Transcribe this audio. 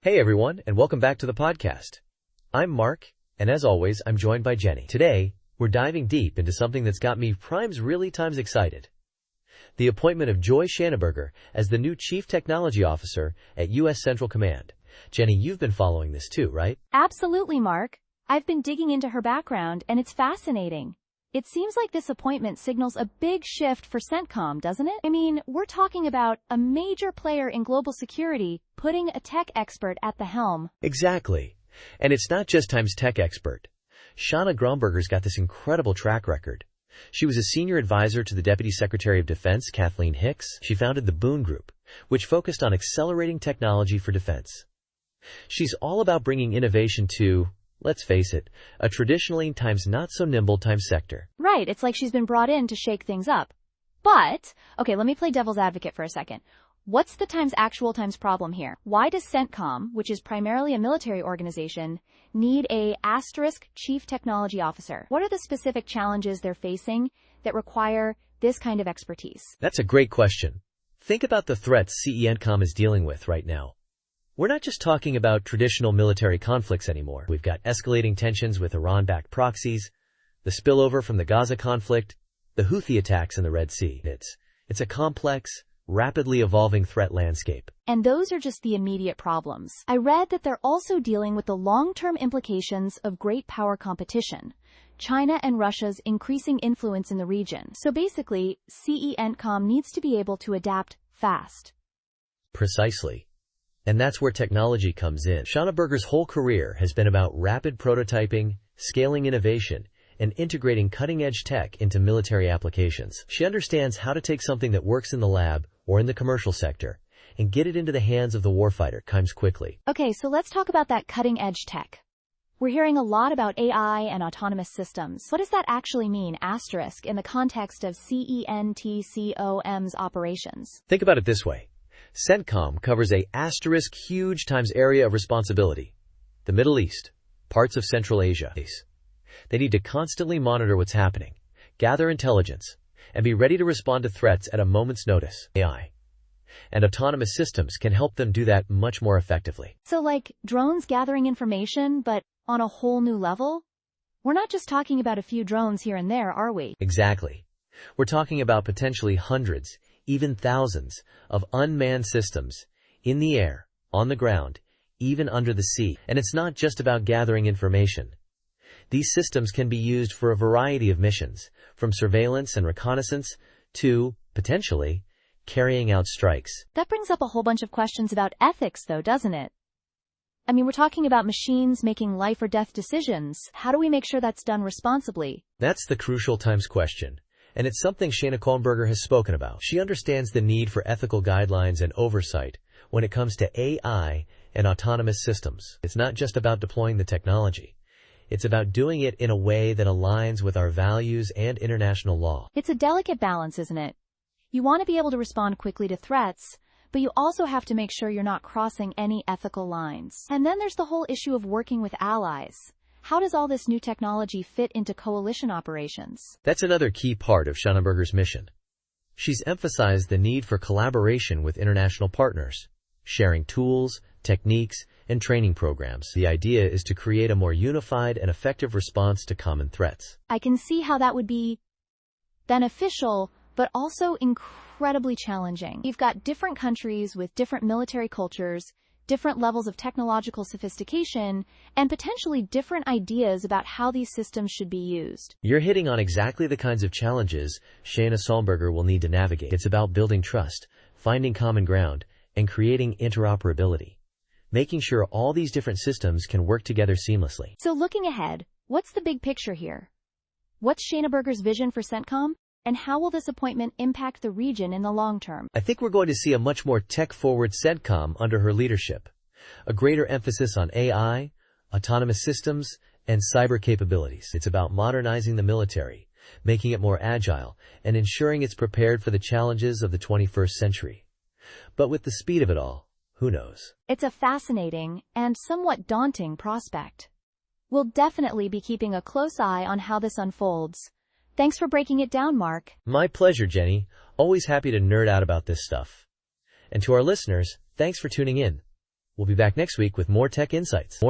Hey everyone, and welcome back to the podcast. I'm Mark, and as always, I'm joined by Jenny. Today, we're diving deep into something that's got me primes really times excited. The appointment of Joy Shanaberger as the new Chief Technology Officer at U.S. Central Command. Jenny, you've been following this too, right? Absolutely, Mark. I've been digging into her background, and it's fascinating. It seems like this appointment signals a big shift for CENTCOM, doesn't it? I mean, we're talking about a major player in global security putting a tech expert at the helm. Exactly. And it's not just times tech expert. Shana Gromberger's got this incredible track record. She was a senior advisor to the Deputy Secretary of Defense, Kathleen Hicks. She founded the Boone Group, which focused on accelerating technology for defense. She's all about bringing innovation to, let's face it, a traditionally times not so nimble times sector. Right, it's like she's been brought in to shake things up. But, okay, let me play devil's advocate for a second. What's the times actual times problem here? Why does CENTCOM, which is primarily a military organization, need a * chief technology officer? What are the specific challenges they're facing that require this kind of expertise? That's a great question. Think about the threats CENTCOM is dealing with right now. We're not just talking about traditional military conflicts anymore. We've got escalating tensions with Iran-backed proxies, the spillover from the Gaza conflict, the Houthi attacks in the Red Sea. It's a complex, rapidly evolving threat landscape. And those are just the immediate problems. I read that they're also dealing with the long-term implications of great power competition, China and Russia's increasing influence in the region. So basically, CENTCOM needs to be able to adapt fast. Precisely. And that's where technology comes in. Shanaberger's whole career has been about rapid prototyping, scaling innovation, and integrating cutting-edge tech into military applications. She understands how to take something that works in the lab or in the commercial sector and get it into the hands of the warfighter times quickly. Okay, so let's talk about that cutting-edge tech. We're hearing a lot about AI and autonomous systems. What does that actually mean, * in the context of CENTCOM's operations? Think about it this way. CENTCOM covers a * huge times area of responsibility. The Middle East, parts of Central Asia. They need to constantly monitor what's happening, gather intelligence, and be ready to respond to threats at a moment's notice. AI and autonomous systems can help them do that much more effectively. So like drones gathering information, but on a whole new level? We're not just talking about a few drones here and there, are we? Exactly. We're talking about potentially hundreds, even thousands, of unmanned systems in the air, on the ground, even under the sea. And it's not just about gathering information. These systems can be used for a variety of missions, from surveillance and reconnaissance to, potentially, carrying out strikes. That brings up a whole bunch of questions about ethics, though, doesn't it? I mean, we're talking about machines making life or death decisions. How do we make sure that's done responsibly? That's the crucial times question. And it's something Shana Gromberger has spoken about. She understands the need for ethical guidelines and oversight when it comes to AI and autonomous systems. It's not just about deploying the technology. It's about doing it in a way that aligns with our values and international law. It's a delicate balance, isn't it? You want to be able to respond quickly to threats, but you also have to make sure you're not crossing any ethical lines. And then there's the whole issue of working with allies. How does all this new technology fit into coalition operations? That's another key part of Shanaberger's mission. She's emphasized the need for collaboration with international partners, sharing tools, techniques, and training programs. The idea is to create a more unified and effective response to common threats. I can see how that would be beneficial, but also incredibly challenging. You've got different countries with different military cultures, different levels of technological sophistication, and potentially different ideas about how these systems should be used. You're hitting on exactly the kinds of challenges Shana Gromberger will need to navigate. It's about building trust, finding common ground, and creating interoperability, making sure all these different systems can work together seamlessly. So looking ahead, what's the big picture here? What's Shanaberger's vision for CENTCOM? And how will this appointment impact the region in the long term? I think we're going to see a much more tech-forward CENTCOM under her leadership. A greater emphasis on AI, autonomous systems, and cyber capabilities. It's about modernizing the military, making it more agile, and ensuring it's prepared for the challenges of the 21st century. But with the speed of it all, who knows? It's a fascinating and somewhat daunting prospect. We'll definitely be keeping a close eye on how this unfolds. Thanks for breaking it down, Mark. My pleasure, Jenny. Always happy to nerd out about this stuff. And to our listeners, thanks for tuning in. We'll be back next week with more tech insights.